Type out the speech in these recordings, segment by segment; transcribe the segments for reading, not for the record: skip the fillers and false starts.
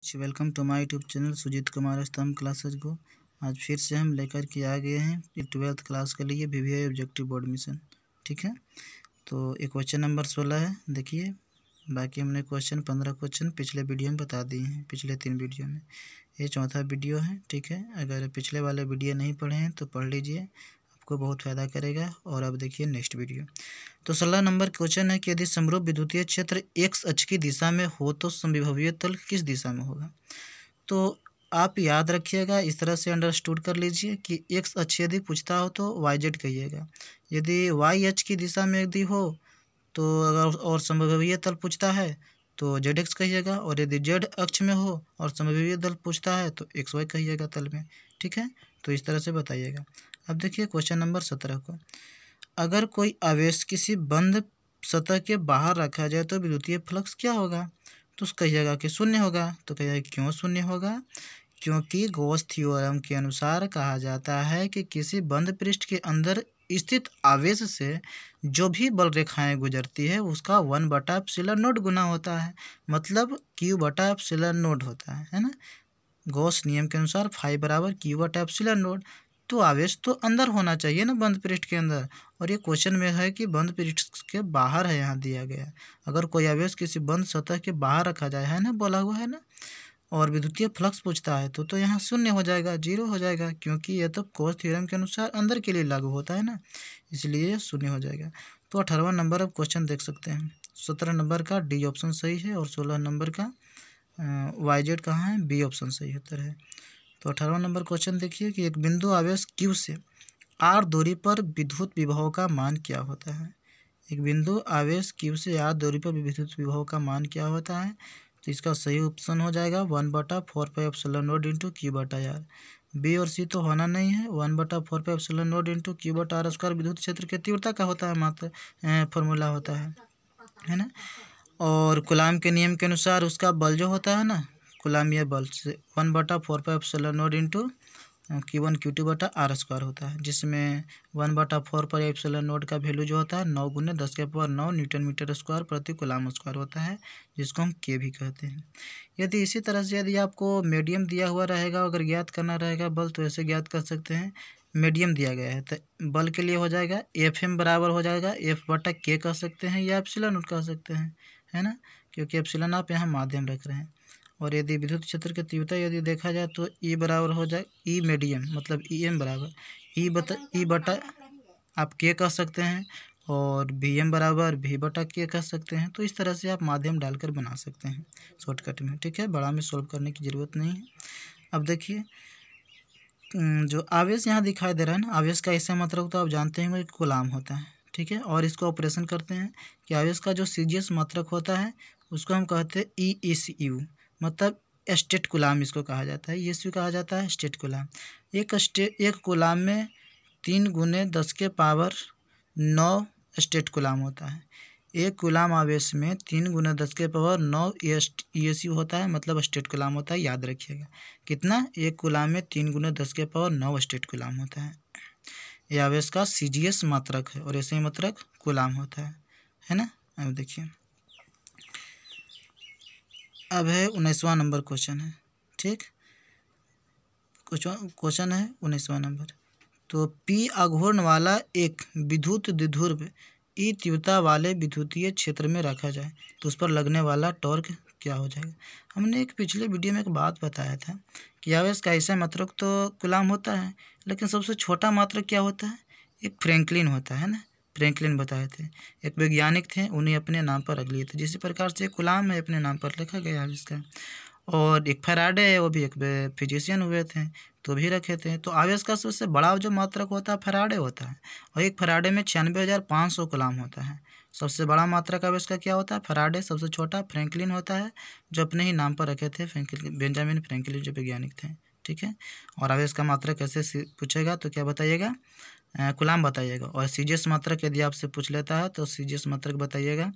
Welcome to my YouTube channel Sujeet Kumar Stambh classes को। आज फिर से हम लेकर के आ गए हैं 12th क्लास के लिए वीवीआई ऑब्जेक्टिव बोर्ड मिशन। ठीक है, तो ये क्वेश्चन नंबर 16 है। देखिए, बाकी हमने क्वेश्चन 15 क्वेश्चन पिछले वीडियो में बता दिए हैं, पिछले 3 वीडियो में। ये चौथा वीडियो है। ठीक है, अगर पिछले वाले वीडियो नहीं पढ़े हैं तो पढ़ लीजिए, आपको बहुत फ़ायदा करेगा। और अब देखिए नेक्स्ट वीडियो। तो 16 नंबर क्वेश्चन है कि यदि समरूप विद्युतीय क्षेत्र x अक्ष की दिशा में हो तो समविभवीय तल किस दिशा में होगा। तो आप याद रखिएगा, इस तरह से अंडरस्टूड कर लीजिए कि x अक्ष यदि पूछता हो तो yz कहिएगा। यदि y अक्ष की दिशा में यदि हो तो अगर और समविभवीय तल पूछता है तो zx कहिएगा, और यदि z अक्ष में हो और समविभवीय तल पूछता है तो xy कहिएगा तल में। ठीक है, तो इस तरह से बताइएगा। अब देखिए क्वेश्चन नंबर 17 को, अगर कोई आवेश किसी बंद सतह के बाहर रखा जाए तो विद्युतीय फ्लक्स क्या होगा। तो कहिएगा कि शून्य होगा। तो कहिएगा क्यों शून्य होगा, क्योंकि गॉस थ्योरम के अनुसार कहा जाता है कि किसी बंद पृष्ठ के अंदर स्थित आवेश से जो भी बल रेखाएं गुजरती है उसका 1/ε0 गुना होता है, मतलब Q/ε0 होता है ना। गॉस नियम के अनुसार फाई बराबर Q/ε0। तो आवेश तो अंदर होना चाहिए ना, बंद पृष्ठ के अंदर। और ये क्वेश्चन में है कि बंद पृष्ठ के बाहर है, यहाँ दिया गया है। अगर कोई आवेश किसी बंद सतह के बाहर रखा जाए, है ना, बोला हुआ है ना, और विद्युतीय फ्लक्स पूछता है तो यहाँ शून्य हो जाएगा, 0 हो जाएगा, क्योंकि यह तो गॉस थ्योरम के अनुसार अंदर के लिए लागू होता है ना, इसलिए शून्य हो जाएगा। तो 18वां नंबर अब क्वेश्चन देख सकते हैं। 17 नंबर का डी ऑप्शन सही है और 16 नंबर का YZ कहाँ है, बी ऑप्शन सही उत्तर है। तो 18वां नंबर क्वेश्चन देखिए कि एक बिंदु आवेश Q से R दूरी पर विद्युत विभव का मान क्या होता है। एक बिंदु आवेश Q से R दूरी पर विद्युत विभव का मान क्या होता है। तो इसका सही ऑप्शन हो जाएगा 1/4πε0 इंटू Q/R। बी और सी तो होना नहीं है। 1/4πε0 इंटू Q/R² विद्युत क्षेत्र की तीव्रता का होता है, मात्र फॉर्मूला होता है ना। और कूलाम के नियम के अनुसार उसका बल जो होता है ना, कूलामीय बल से 1/4πε0 इंटू Q1 Q2/R² होता है, जिसमें 1/4πε0 का वैल्यू जो होता है 9 × 10⁹ न्यूटन मीटर स्क्वायर प्रति कूलाम स्क्वायर होता है, जिसको हम K भी कहते हैं। यदि इसी तरह से यदि आपको मीडियम दिया हुआ रहेगा, अगर ज्ञात करना रहेगा बल, तो ऐसे ज्ञात कर सकते हैं। मीडियम दिया गया है तो बल के लिए हो जाएगा FM बराबर हो जाएगा F/K कह सकते हैं, या ε0 कह सकते हैं, है ना, क्योंकि एप्सिलॉन आप यहाँ माध्यम रख रहे हैं। और यदि विद्युत क्षेत्र की तीव्रता यदि देखा जाए तो E बराबर हो जाए E मीडियम, मतलब EM बराबर E बटा आप K कह सकते हैं, और VM बराबर V/K कह सकते हैं। तो इस तरह से आप माध्यम डालकर बना सकते हैं शॉर्टकट में। ठीक है, बड़ा में सॉल्व करने की ज़रूरत नहीं है। अब देखिए जो आवेश यहाँ दिखाई दे रहा है ना, आवेश का ऐसा मतलब तो आप जानते हैं कि कूलाम होता है। ठीक है, और इसको ऑपरेशन करते हैं कि आवेश का जो CGS मात्रक होता है उसको हम कहते हैं ESU, मतलब स्टेट कूलाम इसको कहा जाता है। ESU कहा जाता है स्टेट कूलाम। एक कूलाम में 3 × 10⁻9 स्टेट कूलाम होता है। एक कूलाम आवेश में 3 × 10⁻9 ESU होता है, मतलब स्टेट कूलाम होता है। याद रखिएगा कितना, एक कूलाम में 3 × 10⁻9 स्टेट कूलाम होता है। यह आवेश का CGS मात्रक है, और ऐसे ही मात्रक कूलाम होता है ना। अब देखिए, अब है 19वां नंबर क्वेश्चन है। ठीक, क्वेश्चन है 19वां नंबर। तो P आघूर्ण वाला एक विद्युत द्विध्रुव E तीव्रता वाले विद्युतीय क्षेत्र में रखा जाए तो उस पर लगने वाला टॉर्क क्या हो जाएगा। हमने एक पिछले वीडियो में एक बात बताया था कि आवेश का ऐसा मात्रक तो कूलाम होता है, लेकिन सबसे छोटा मात्रक क्या होता है, एक फ्रैंकलिन होता है ना। फ्रैंकलिन बताए थे, एक वैज्ञानिक थे, उन्हें अपने नाम पर रख लिए थे। जिस प्रकार से कूलाम है अपने नाम पर लिखा गया आवेश का। और एक फैराडे है, वो भी एक फिजिशियन हुए थे, तो भी रखे थे। तो आवेश का सबसे बड़ा जो मात्रक होता है फैराडे होता है, और एक फैराडे में 96,500 कूलाम होता है। सबसे बड़ा मात्रक आवेश का क्या होता है, फैराडे। सबसे छोटा फ्रैंकलिन होता है, जो अपने ही नाम पर रखे थे, बेंजामिन फ्रैंकलिन जो वैज्ञानिक थे। ठीक है, और आवेश का मात्रक कैसे पूछेगा तो क्या बताइएगा, कूलाम बताइएगा। और CGS मात्रक यदि आपसे पूछ लेता है तो CGS मात्रक बताइएगा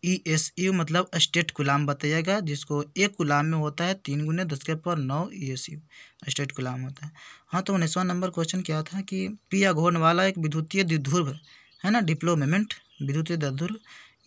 ESU, मतलब स्टेट कूलाम बताइएगा, जिसको एक कूलाम में होता है 3 × 10⁻9 ESU स्टेट कूलाम होता है। हाँ, तो 19वां नंबर क्वेश्चन क्या था कि P आघूर्ण वाला एक विद्युतीय द्विध्रुव है ना, डिप्लो मोमेंट विद्युतीय द्विध्रुव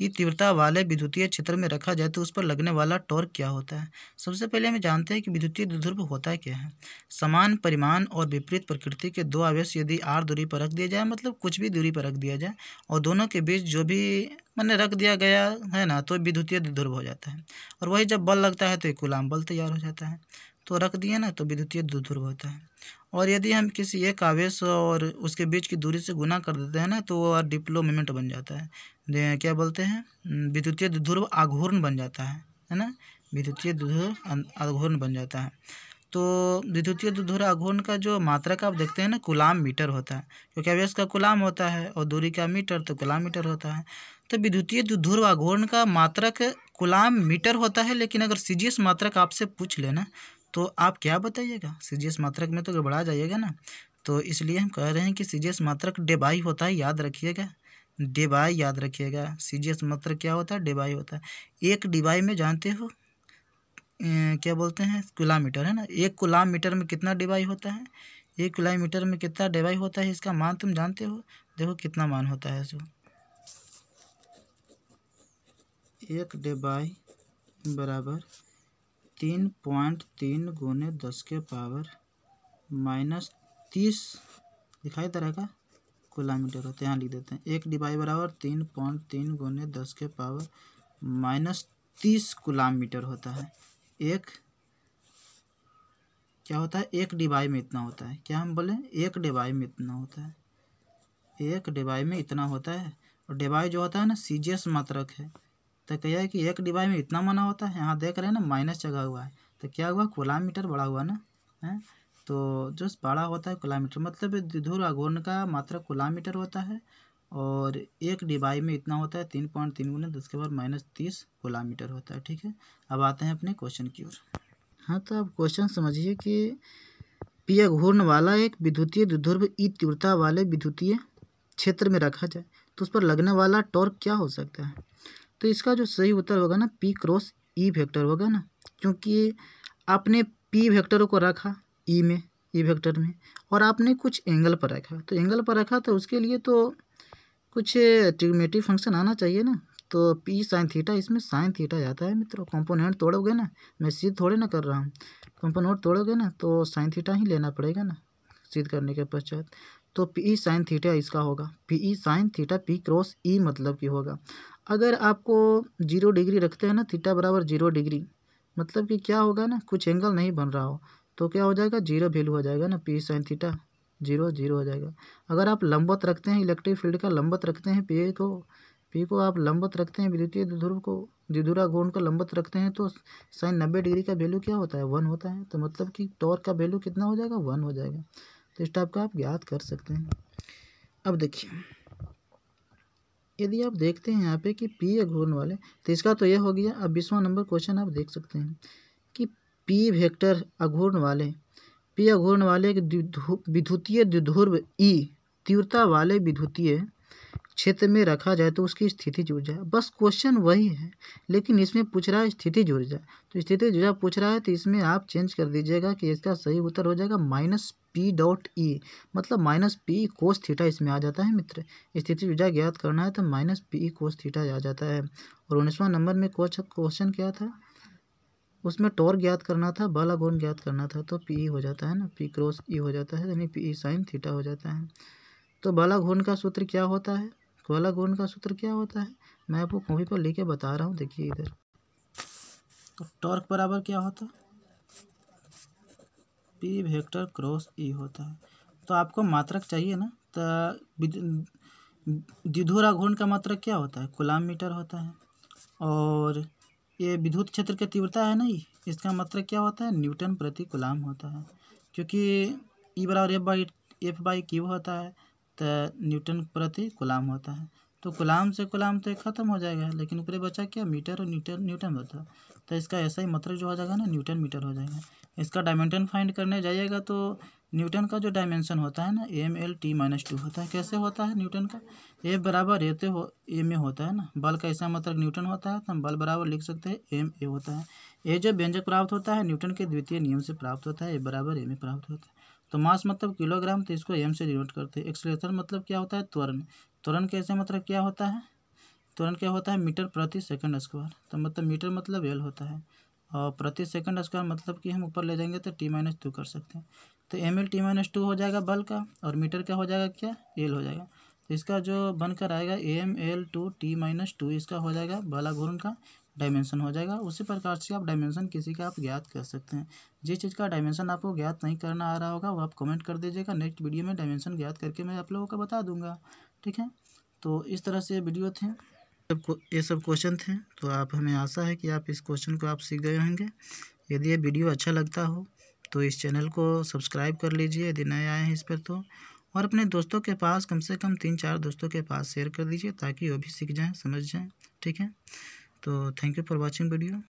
ई तीव्रता वाले विद्युतीय क्षेत्र में रखा जाए तो उस पर लगने वाला टॉर्क क्या होता है। सबसे पहले हमें जानते हैं कि विद्युतीय द्विध्रुव होता क्या है। समान परिमाण और विपरीत प्रकृति के दो आवेश यदि r दूरी पर रख दिया जाए, मतलब कुछ भी दूरी पर रख दिया जाए, और दोनों के बीच जो भी मैंने रख दिया गया है ना, तो विद्युतीय द्विध्रुव हो जाता है। और वही जब बल लगता है तो एक कूलाम बल तैयार हो जाता है। तो रख दिया ना, तो विद्युतीय द्विध्रुव होता है। और यदि हम किसी एक आवेश और उसके बीच की दूरी से गुना कर देते हैं ना, तो वो डिप्लो मोमेंट बन जाता है। क्या बोलते हैं, विद्युतीय द्विध्रुव आघूर्ण बन जाता है ना। विद्युतीय द्विध्रुव आघूर्ण बन जाता है। तो विद्युतीय द्विध्रुव आघूर्ण का जो मात्रक आप देखते हैं ना, कूलाम मीटर होता है, क्योंकि आवेश का कूलाम होता है और दूरी का मीटर, तो कूलाम मीटर होता है। तो विद्युतीय द्विध्रुव आघूर्ण का मात्रक कूलाम मीटर होता है। लेकिन अगर सीजीएस मात्रक आपसे पूछ लेना, तो आप क्या बताइएगा, सीजीएस मात्रक में तो गड़बड़ा जाइएगा ना। तो इसलिए हम कह रहे हैं कि सीजीएस मात्रक डेबाई होता है, याद रखिएगा, डेबाई याद रखिएगा। सीजीएस मात्रक क्या होता है, डेबाई होता है। एक डिबाई में जानते हो क्या बोलते हैं, कूलाम मीटर, है ना। एक कूलाम मीटर में कितना डिबाई होता है, एक कूलाम मीटर में कितना डिबाई होता है, इसका मान तुम जानते हो। देखो कितना मान होता है इसको, एक डिबाई बराबर 3.3 गुने 10 के पावर -30 दिखाई दे रहा है, कूलाम मीटर होता है। यहाँ लिख देते हैं, एक डिबाई बराबर 3.3 गुने 10 के पावर -30 कूलाम मीटर होता है। एक क्या होता है, एक डिबाई में इतना होता है। क्या हम बोले, एक डिबाई में इतना होता है, एक डिबाई में इतना होता है। और डिबाई जो होता है ना, सीजीएस मात्रक है। तो कह है कि एक डिबाई में इतना माना होता है। यहाँ देख रहे हैं ना, माइनस जगह हुआ है, तो क्या हुआ, कूलाम मीटर बड़ा हुआ ना, है। तो जो बड़ा होता है कूलाम मीटर, मतलब द्विध्रुव आघूर्ण का मात्रक कूलाम मीटर होता है। और एक डिबाई में इतना होता है 3.3 गुना 10 के पावर -30 कूलाम मीटर होता है। ठीक है, अब आते हैं अपने क्वेश्चन की ओर। हाँ, तो अब क्वेश्चन समझिए कि पी आघूर्ण वाला एक विद्युतीय द्विध्रुव ई तीव्रता वाले विद्युतीय क्षेत्र में रखा जाए तो उस पर लगने वाला टॉर्क क्या हो सकता है। तो इसका जो सही उत्तर होगा ना, पी क्रॉस ई वेक्टर होगा ना, क्योंकि आपने पी वेक्टर को रखा ई में, ई वेक्टर में, और आपने कुछ एंगल पर रखा, तो एंगल पर रखा तो उसके लिए तो कुछ ट्रिग्नोमेट्री फंक्शन आना चाहिए ना। तो पी साइन थीटा, इसमें साइन थीटा जाता है मित्रों। कंपोनेंट तोड़ोगे ना, मैं सिद्ध थोड़े ना कर रहा हूँ, कंपोनेंट तोड़ोगे ना तो साइन थीटा ही लेना पड़ेगा ना सिद्ध करने के पश्चात। तो पी साइन थीटा इसका होगा, p sine theta p cross e मतलब कि होगा। अगर आपको 0 डिग्री रखते हैं ना, थीटा बराबर 0 डिग्री, मतलब कि क्या होगा ना, कुछ एंगल नहीं बन रहा हो, तो क्या हो जाएगा, 0 वैल्यू हो जाएगा ना, पी साइन थीटा 0 हो जाएगा। अगर आप लंबवत रखते हैं, इलेक्ट्रिक फील्ड का लंबवत रखते हैं, पी को आप लंबवत रखते हैं, विद्युतीय द्विध्रुव को, द्विध्रुव आघूर्ण को लंबवत रखते हैं, तो साइन 90 डिग्री का वैल्यू क्या होता है, 1 होता है। तो मतलब कि टॉर्क का वैल्यू कितना हो जाएगा, 1 हो जाएगा। तो इस टाइप का आप ज्ञात कर सकते हैं। अब देखिए, यदि आप देखते हैं यहाँ पे कि पी आघूर्ण वाले, तो इसका तो ये हो गया। अब 20वां नंबर क्वेश्चन आप देख सकते हैं कि पी वेक्टर आघूर्ण वाले, पी आघूर्ण वाले एक विद्युतीय द्विध्रुव ई तीव्रता वाले विद्युतीय क्षेत्र में रखा जाए तो उसकी स्थितिज ऊर्जा, बस क्वेश्चन वही है, लेकिन इसमें पूछ रहा है स्थितिज ऊर्जा। तो स्थितिज ऊर्जा पूछ रहा है, तो इसमें आप चेंज कर दीजिएगा कि इसका सही उत्तर हो जाएगा -P.E, मतलब -P कोस थीटा इसमें आ जाता है मित्र। स्थितिज ऊर्जा ज्ञात करना है तो -P कोस थीटा आ जाता है। और 19वां नंबर में क्वेश्चन क्या था, उसमें टॉर्क ज्ञात करना था, बल आघूर्ण ज्ञात करना था, तो पी हो जाता है ना, पी क्रॉस ई हो जाता है, यानी पी साइन थीटा हो जाता है। तो बल आघूर्ण का सूत्र क्या होता है, बल आघूर्ण का सूत्र क्या होता है, मैं आपको कॉपी पर लिख के बता रहा हूँ, देखिए इधर। तो टॉर्क बराबर क्या होता है, पी वेक्टर क्रॉस ई होता है। तो आपको मात्रक चाहिए ना, तो द्विध्रुव आघूर्ण का मात्रक क्या होता है, कूलाम मीटर होता है। और ये विद्युत क्षेत्र की तीव्रता है ना, इसका मात्रक क्या होता है, न्यूटन प्रति कूलाम होता है। क्योंकि ई बराबर एफ बाई क्यू होता है, तो न्यूटन प्रति कूलाम होता है। तो कूलाम से कूलाम तो ख़त्म हो जाएगा, लेकिन ऊपर बचा क्या, मीटर और न्यूटन होता है। तो इसका ऐसा ही मात्रक जो हो जाएगा ना, न्यूटन मीटर हो जाएगा। इसका डायमेंशन फाइंड करने जाइएगा तो न्यूटन का जो डायमेंशन होता है ना, ML/T-2 होता है। कैसे होता है न्यूटन का, ए बराबर ए में होता है ना, बल का ऐसा मतलब न्यूटन होता है, तो हम बल बराबर लिख सकते हैं MA होता है। ये जो व्यंजक प्राप्त होता है न्यूटन के द्वितीय नियम से प्राप्त होता है, ए बराबर ए में प्राप्त होता है। तो मास मतलब किलोग्राम, तो इसको एम से डिनोट करते हैं। एक्सेलरेशन मतलब क्या होता है, त्वरण। त्वरण कैसे मतलब क्या होता है, त्वरण क्या होता है, मीटर प्रति सेकंड स्क्वायर। तो मतलब मीटर मतलब एल होता है, और प्रति सेकंड स्क्वायर मतलब कि हम ऊपर ले जाएंगे तो T-2 कर सकते हैं। तो ml T-2 हो जाएगा बल का, और मीटर क्या हो जाएगा, क्या एल हो जाएगा। तो इसका जो बनकर आएगा ml/T-2, इसका हो जाएगा बला घूर्ण का डायमेंशन हो जाएगा। उसी प्रकार से आप डायमेंशन किसी का आप ज्ञात कर सकते हैं। जिस चीज़ का डायमेंशन आपको ज्ञात नहीं करना आ रहा होगा वो आप कमेंट कर दीजिएगा, नेक्स्ट वीडियो में डायमेंशन ज्ञात करके मैं आप लोगों को बता दूंगा। ठीक है, तो इस तरह से वीडियो थे, ये सब क्वेश्चन थे। तो आप, हमें आशा है कि आप इस क्वेश्चन को आप सीख गए होंगे। यदि ये वीडियो अच्छा लगता हो तो इस चैनल को सब्सक्राइब कर लीजिए यदि नए आए हैं इस पर तो, और अपने दोस्तों के पास कम से कम 3-4 दोस्तों के पास शेयर कर दीजिए ताकि वो भी सीख जाएं, समझ जाएं। ठीक है, तो thank you for watching video.